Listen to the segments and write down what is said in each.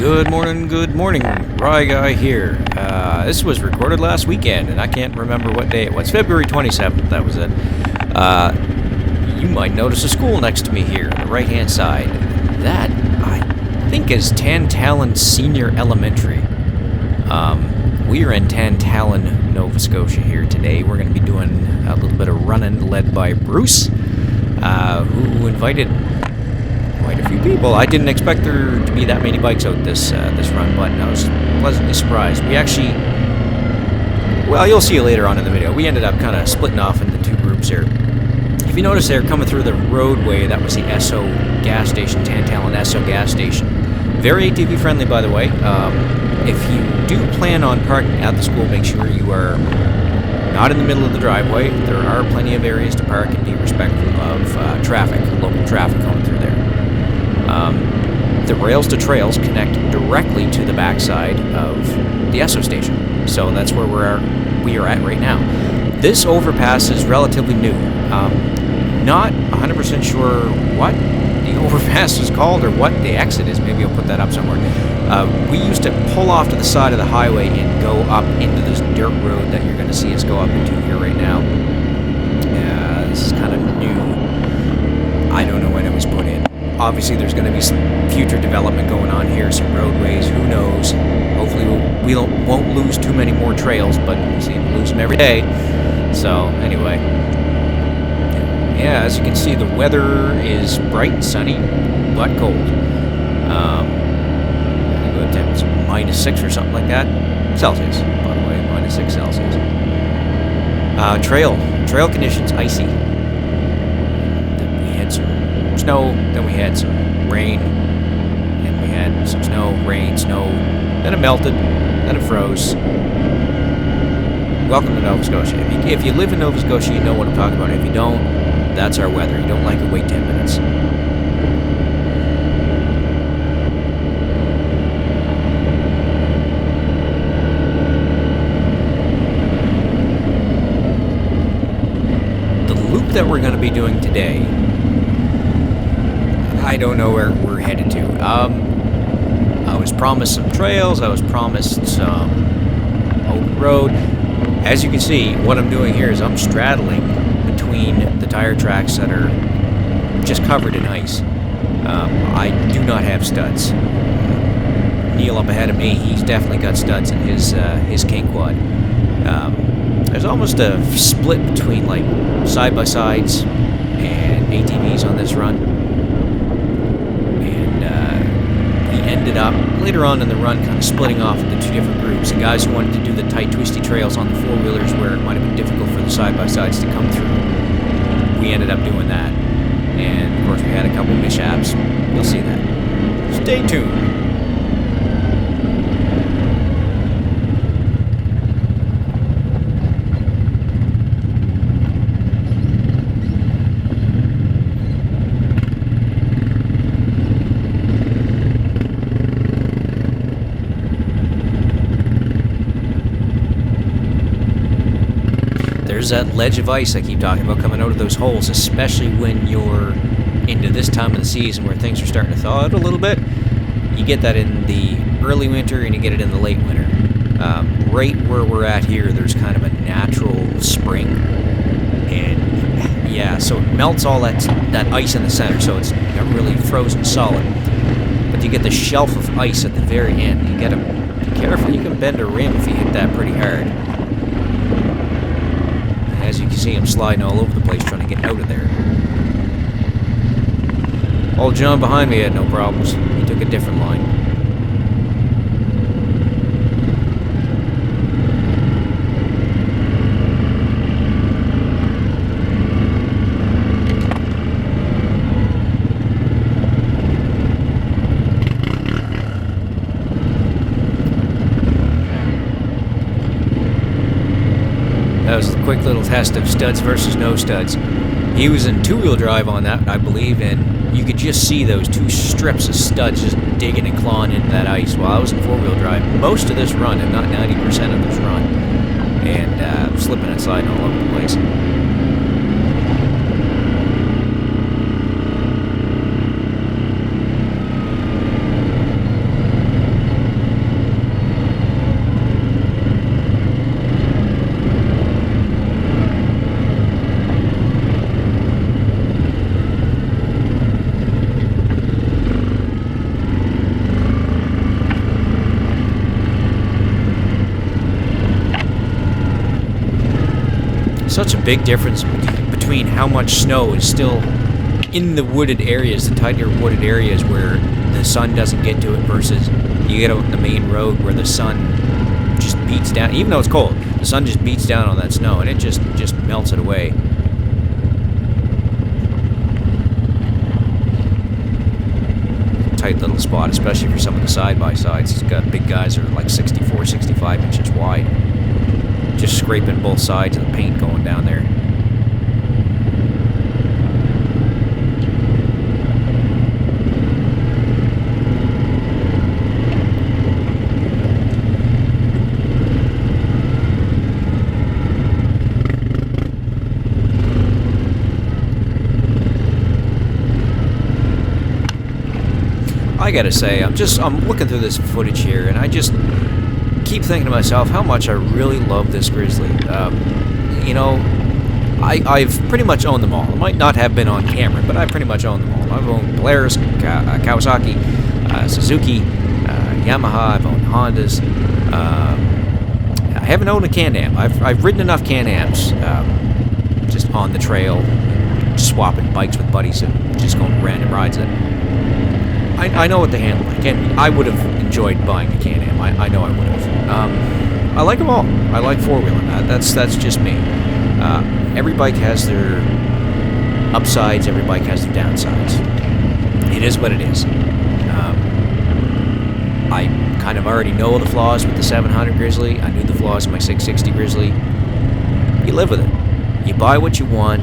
Good morning, Rye Guy here. This was recorded last weekend, and I can't remember what day it was. February 27th, that was it. You might notice a school next to me here on the right-hand side. That, I think, is Tantallon Senior Elementary. We are in Tantallon, Nova Scotia here today. We're going to be doing a little bit of running led by Bruce, who invited quite a few people. I didn't expect there to be that many bikes out this run, but I was pleasantly surprised. We actually, well, you'll see it later on in the video. We ended up kind of splitting off into two groups here. If you notice, they're coming through the roadway. That was the Esso gas station, Tantallon Esso gas station. Very ATV friendly, by the way. If you do plan on parking at the school, make sure you are not in the middle of the driveway. There are plenty of areas to park and be respectful of traffic, local traffic going through there. The rails to trails connect directly to the backside of the Esso station, so that's where we are at right now. This overpass is relatively new. Not 100% sure what the overpass is called or what the exit is. Maybe I'll put that up somewhere. We used to pull off to the side of the highway and go up into this dirt road that you're going to see us go up into here right now. This is kind of new. I don't know when it was put in. Obviously, there's going to be some future development going on here, some roadways, who knows. Hopefully, we won't lose too many more trails, but we seem to lose them every day. So, anyway. Yeah, as you can see, the weather is bright and sunny, but cold. I go to it's -6 or something like that. Celsius, by the way, -6 Celsius. Trail conditions, icy. We had some snow, then we had some rain, and we had some snow, rain, snow, then it melted, then it froze. Welcome to Nova Scotia. If you live in Nova Scotia, you know what I'm talking about. If you don't, that's our weather. You don't like it, wait 10 minutes. The loop that we're going to be doing today, I don't know where we're headed to. I was promised some trails. I was promised some open road. As you can see, what I'm doing here is I'm straddling between the tire tracks that are just covered in ice. I do not have studs. Neil up ahead of me, he's definitely got studs in his King Quad. There's almost a split between like side-by-sides and ATVs on this run. Ended up later on in the run kind of splitting off into two different groups. The guys who wanted to do the tight twisty trails on the four-wheelers where it might have been difficult for the side-by-sides to come through. We ended up doing that, and of course we had a couple mishaps. You'll see that. Stay tuned. There's that ledge of ice I keep talking about coming out of those holes, especially when you're into this time of the season where things are starting to thaw out a little bit. You get that in the early winter and you get it in the late winter. Right where we're at here, there's kind of a natural spring. And yeah, so it melts all that ice in the center, so it's never really frozen solid. But you get the shelf of ice at the very end. You gotta be careful. You can bend a rim if you hit that pretty hard. As you can see, I'm sliding all over the place trying to get out of there. Old John behind me had no problems. He took a different line. That was a quick little test of studs versus no studs. He was in two-wheel drive on that, I believe, and you could just see those two strips of studs just digging and clawing into that ice while I was in four-wheel drive most of this run, if not 90% of this run, and slipping and sliding all over the place. such a big difference between how much snow is still in the wooded areas, the tighter wooded areas where the sun doesn't get to it, versus you get out on the main road where the sun just beats down. Even though it's cold, the sun just beats down on that snow and it just melts it away. Tight little spot, especially for some of the side-by-sides. It's got big guys that are like 64, 65 inches wide. Just scraping both sides of the paint going down there. I gotta say, I'm looking through this footage here, and I just keep thinking to myself how much I really love this Grizzly. You know, I've pretty much owned them all. I might not have been on camera, but I pretty much own them all. I've owned Polaris, Kawasaki, Suzuki, Yamaha. I've owned Hondas. I haven't owned a Can-Am. I've ridden enough Can-Ams just on the trail, swapping bikes with buddies and just going random rides. I know what they handle like, and I would have enjoyed buying a Can-Am. I know I would have. I like them all. I like four-wheeling. That's just me. Every bike has their upsides. Every bike has their downsides. It is what it is. I kind of already know the flaws with the 700 Grizzly. I knew the flaws in my 660 Grizzly. You live with it. You buy what you want.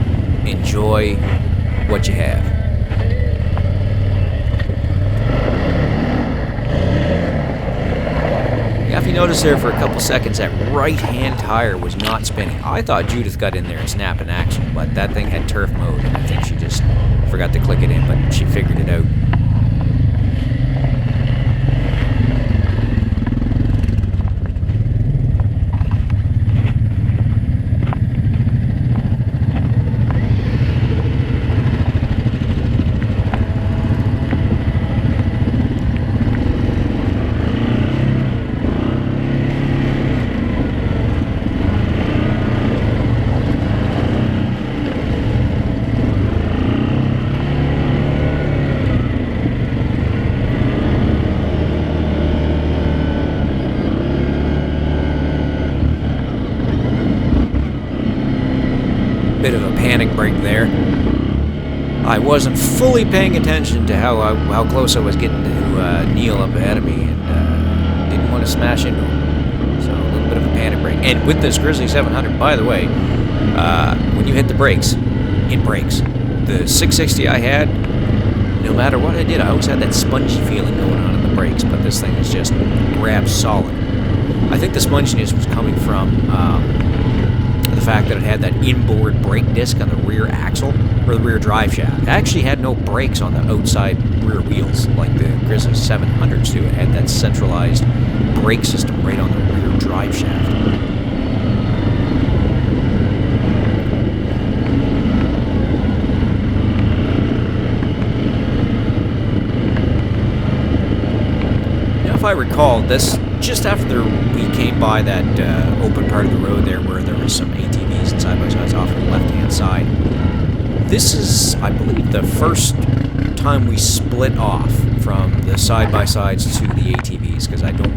Enjoy what you have. If you notice there for a couple seconds, that right-hand tire was not spinning. I thought Judith got in there and snapped an axle, but that thing had turf mode, and I think she just forgot to click it in, but she figured it out. Bit of a panic brake there. I wasn't fully paying attention to how close I was getting to Neil up ahead of me, and didn't want to smash into him. So a little bit of a panic brake. And with this Grizzly 700, by the way, when you hit the brakes, it brakes. The 660 I had, no matter what I did, I always had that spongy feeling going on in the brakes, but this thing is just grabs solid. I think the sponginess was coming from the fact that it had that inboard brake disc on the rear axle, or the rear drive shaft. It actually had no brakes on the outside rear wheels like the Grizzly 700s do. It had that centralized brake system right on the rear drive shaft. Now, if I recall, this just after we came by that open part of the road there where there was some ATVs and side-by-sides off on the left-hand side. This is, I believe, the first time we split off from the side-by-sides to the ATVs, because I don't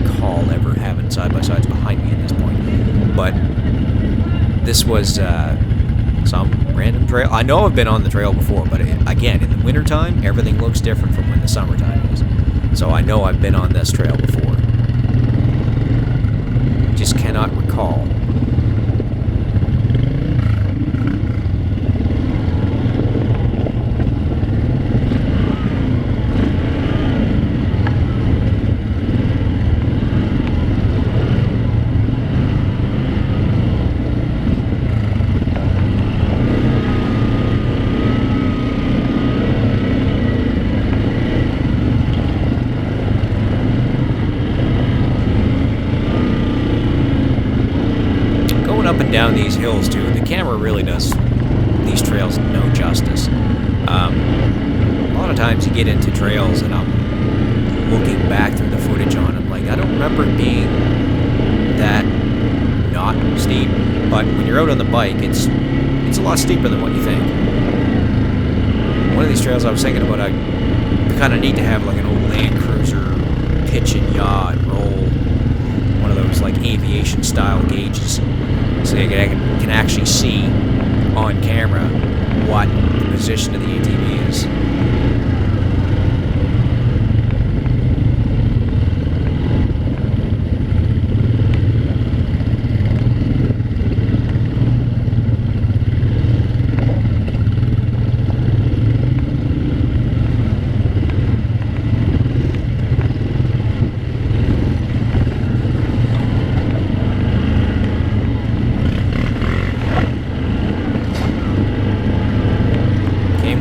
recall ever having side-by-sides behind me at this point. But this was some random trail. I know I've been on the trail before, but again, in the wintertime, everything looks different from when the summertime is. So I know I've been on this trail before. Just cannot recall. Down these hills too. The camera really does these trails no justice. A lot of times you get into trails and I'm looking back through the footage on them, like I don't remember it being that not steep, but when you're out on the bike, it's a lot steeper than what you think. One of these trails I was thinking about, I kind of need to have like an old Land Cruiser pitch and yaw and roll, one of those like aviation style gauges, so you can actually see on camera what the position of the ATV is.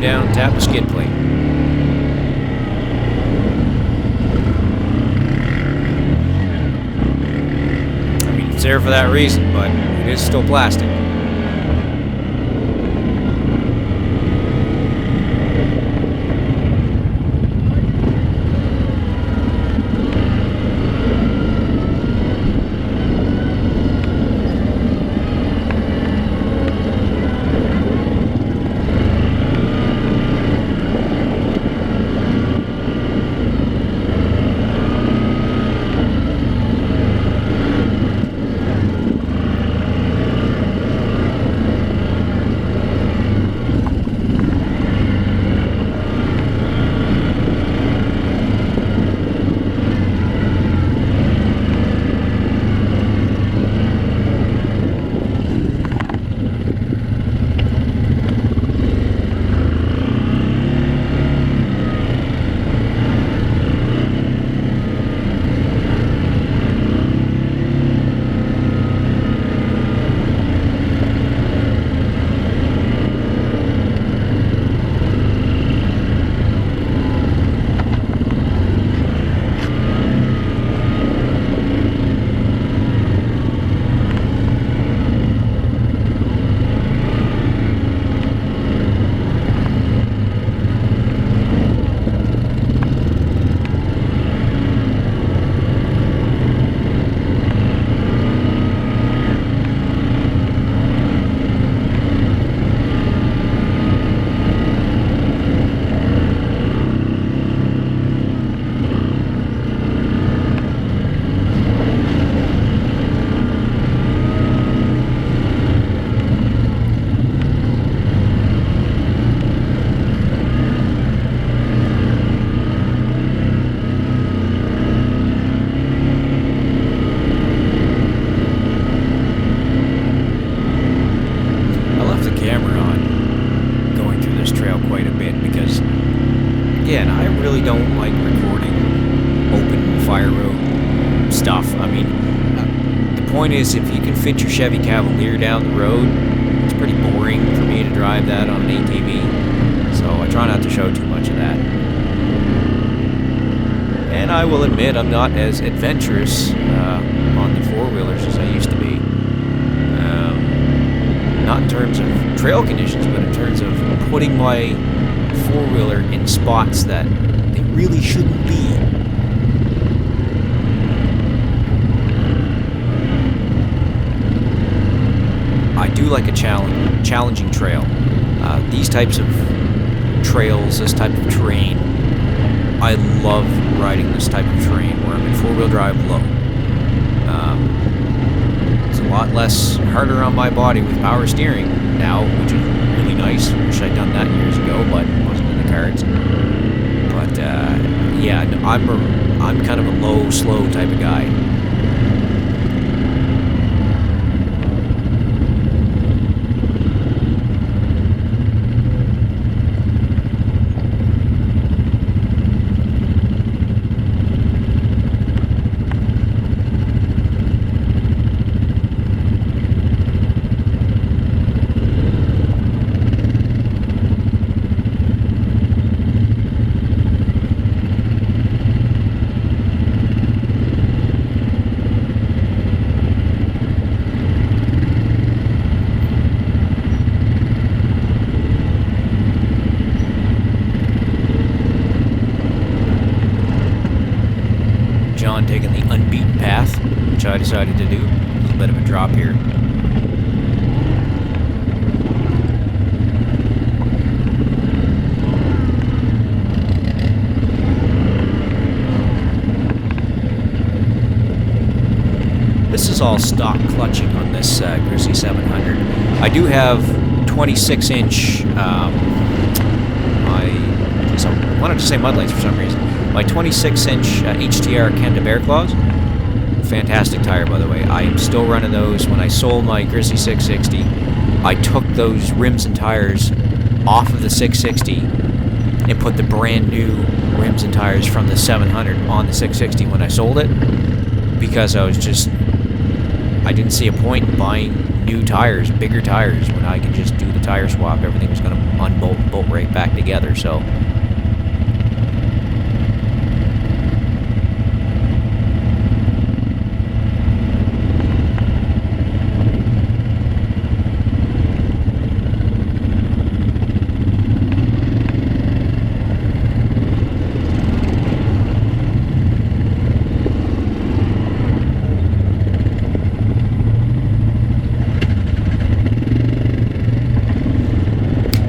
Down, tap the skid plate. I mean, it's there for that reason, but it is still plastic. Don't like recording open fire road stuff. I mean, the point is, if you can fit your Chevy Cavalier down the road, it's pretty boring for me to drive that on an ATV, so I try not to show too much of that. And I will admit, I'm not as adventurous on the four-wheelers as I used to be. Not in terms of trail conditions, but in terms of putting my four-wheeler in spots that they really shouldn't be. I do like a challenging trail. These types of trails, this type of terrain, I love riding this type of terrain where I'm in four-wheel drive low. It's a lot less harder on my body with power steering now, which is really nice. Wish I'd done that years ago, but it wasn't in the cards. But yeah, I'm kind of a low, slow type of guy. Taking the unbeaten path, which I decided to do. bit of a drop here. This is all stock clutching on this Grizzly 700. I do have 26-inch, I wanted to say mudlights for some reason. My 26-inch HTR Kenda Bear Claws. Fantastic tire, by the way. I am still running those. When I sold my Grizzly 660, I took those rims and tires off of the 660 and put the brand new rims and tires from the 700 on the 660 when I sold it, because I didn't see a point in buying new tires, bigger tires, when I could just do the tire swap. Everything was going to unbolt and bolt right back together. So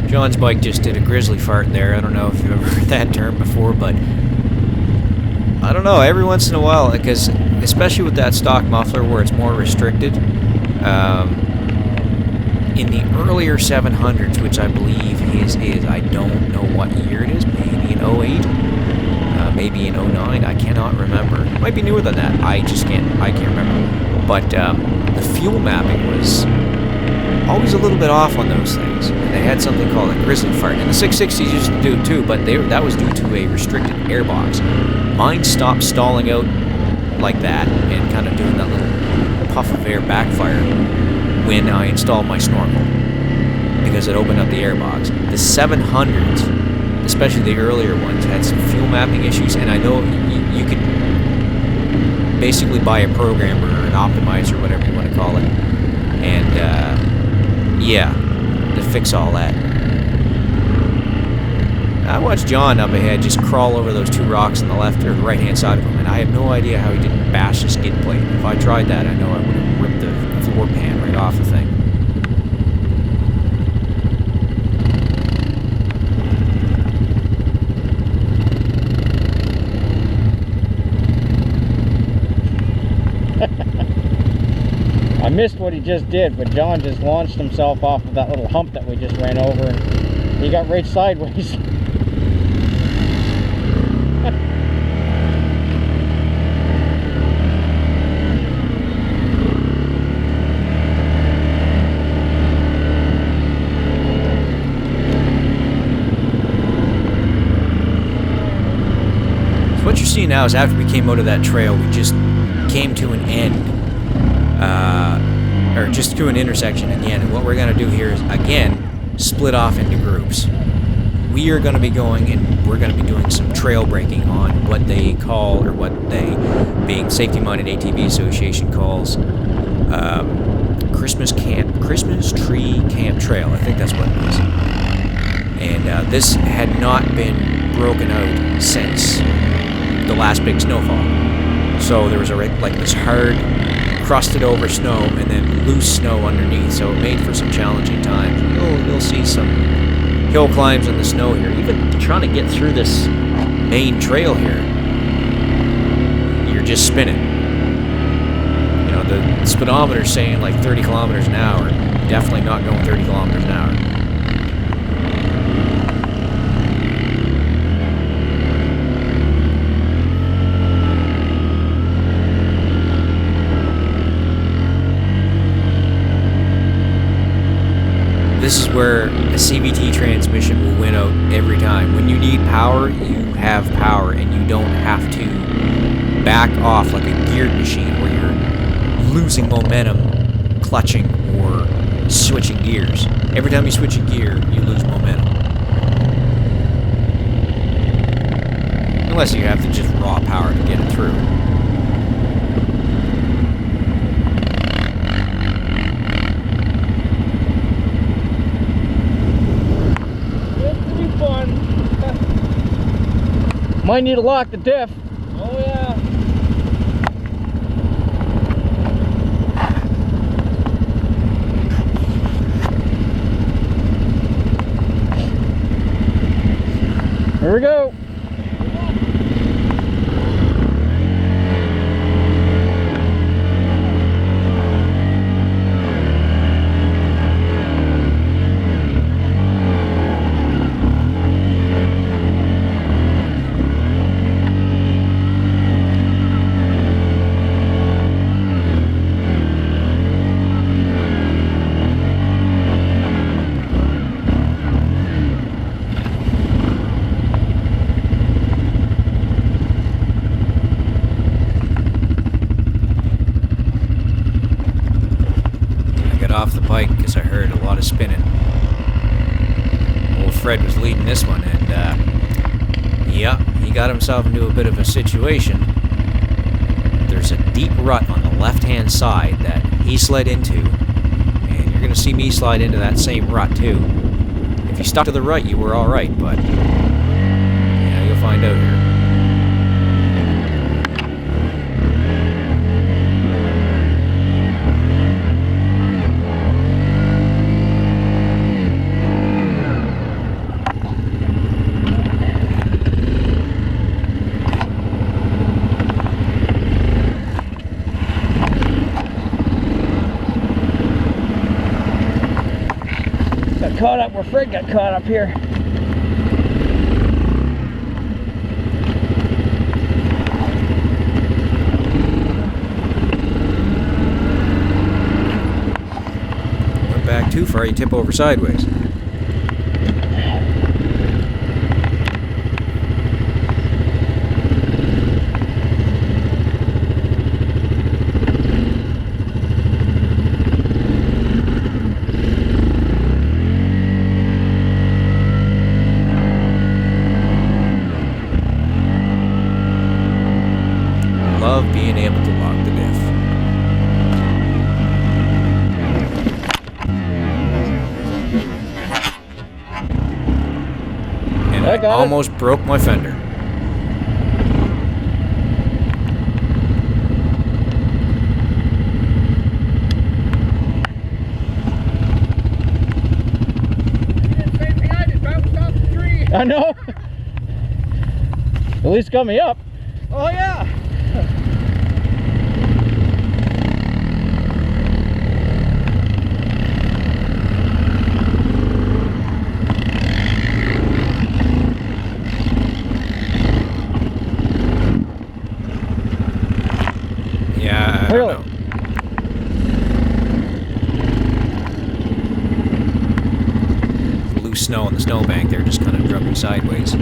John's bike just did a grizzly fart there. I don't know if you've ever heard that term before, but I don't know, every once in a while, because especially with that stock muffler where it's more restricted, in the earlier 700s, which I believe his is, I don't know what year it is, maybe in 08, maybe in 09, I cannot remember. It might be newer than that, I can't remember. But the fuel mapping was always a little bit off on those things. And they had something called a grizzly fart. And the 660s used to do it too, but that was due to a restricted airbox. Mine stopped stalling out like that and kind of doing that little puff of air backfire when I installed my snorkel, because it opened up the airbox. The 700s, especially the earlier ones, had some fuel mapping issues, and I know you could basically buy a programmer or an optimizer, whatever you want to call it, and yeah, to fix all that. I watched John up ahead just crawl over those two rocks on the left or the right hand side of him, and I have no idea how he didn't bash the skid plate. If I tried that, I know I would have ripped the floor pan right off the thing. I missed what he just did, but John just launched himself off of that little hump that we just ran over, and he got right sideways. So what you're seeing now is after we came out of that trail, we just came to an end. Or just to an intersection again, and what we're going to do here is, again, split off into groups. We are going to be going and we're going to be doing some trail breaking on what they call, or what they, being Safety Minded ATV Association, calls Christmas Tree Camp Trail. I think that's what it is. And this had not been broken out since the last big snowfall. So there was like this hard, crusted over snow and then loose snow underneath, so it made for some challenging times. You'll see some hill climbs in the snow here. Even trying to get through this main trail here, you're just spinning. You know, the speedometer's saying like 30 kilometers an hour. Definitely not going 30 kilometers an hour. This is where a CVT transmission will win out every time. When you need power, you have power, and you don't have to back off like a geared machine where you're losing momentum, clutching, or switching gears. Every time you switch a gear, you lose momentum. Unless you have to just raw power to get it through. Might need to lock the diff. Oh yeah. Here we go. Off the bike because I heard a lot of spinning. Old Fred was leading this one, and yeah, he got himself into a bit of a situation. There's a deep rut on the left-hand side that he slid into, and you're going to see me slide into that same rut too. If you stuck to the right, you were all right, but yeah, you'll find out here. Caught up where Fred got caught up here. Went back too far, you tip over sideways. Love being able to lock the diff. And I almost broke my fender. I know. At least got me up. Oh yeah. Yeah, I don't know. Loose snow on the snowbank there, just kind of drove me sideways.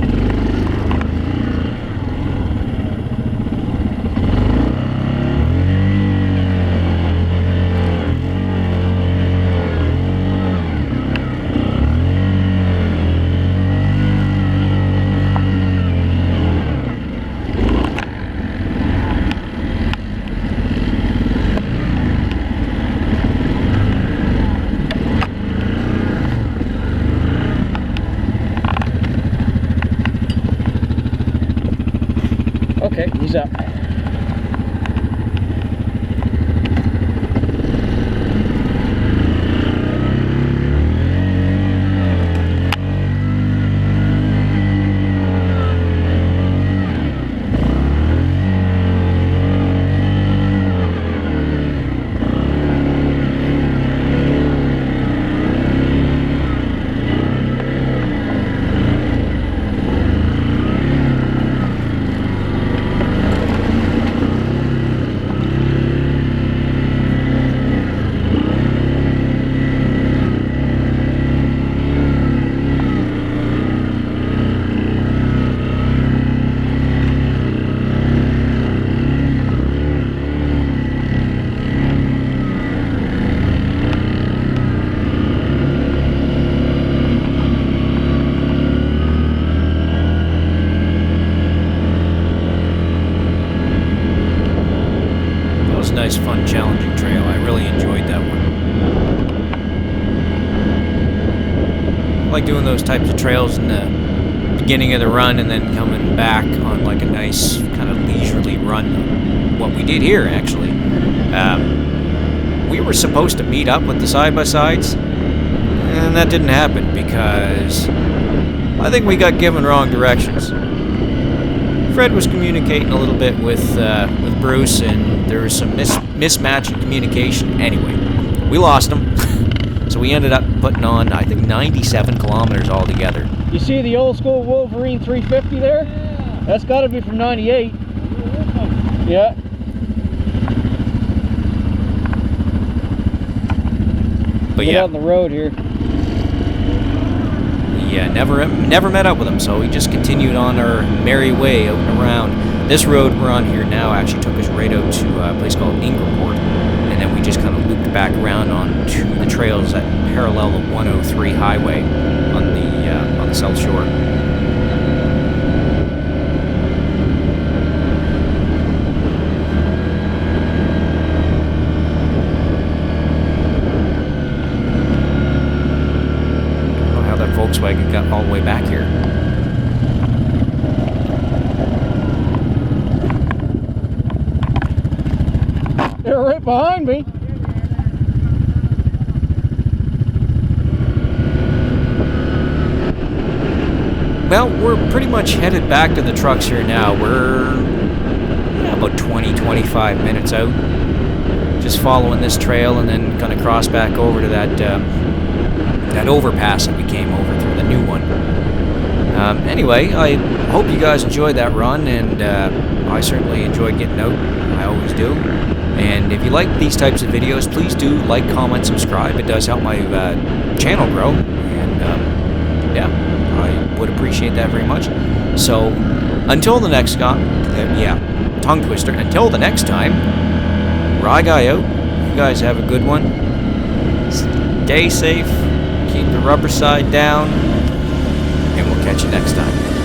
Okay, he's up. Nice, fun, challenging trail. I really enjoyed that one. I like doing those types of trails in the beginning of the run and then coming back on like a nice kind of leisurely run. What we did here, actually. We were supposed to meet up with the side-by-sides, and that didn't happen because I think we got given wrong directions. Fred was communicating a little bit with Bruce, and there was some mismatch in communication. Anyway, we lost him, so we ended up putting on, I think, 97 kilometers altogether. You see the old school Wolverine 350 there? Yeah. That's got to be from 98. Yeah. But Get yeah, out on the road here. we never met up with him, so we just continued on our merry way out and around. This road we're on here now actually took us right out to a place called Ingleport, and then we just kind of looped back around onto the trails that parallel the 103 highway on the South Shore. Volkswagen got all the way back here. They're right behind me. Well, we're pretty much headed back to the trucks here now. We're about 20-25 minutes out. Just following this trail and then gonna cross back over to that overpass that we came over through, the new one. Anyway, I hope you guys enjoyed that run, and I certainly enjoyed getting out. I always do. And if you like these types of videos, please do like, comment, subscribe. It does help my channel grow, and yeah, I would appreciate that very much. So, until the next tongue twister. Until the next time, Rye Guy out. You guys have a good one. Stay safe. Keep the rubber side down, and we'll catch you next time.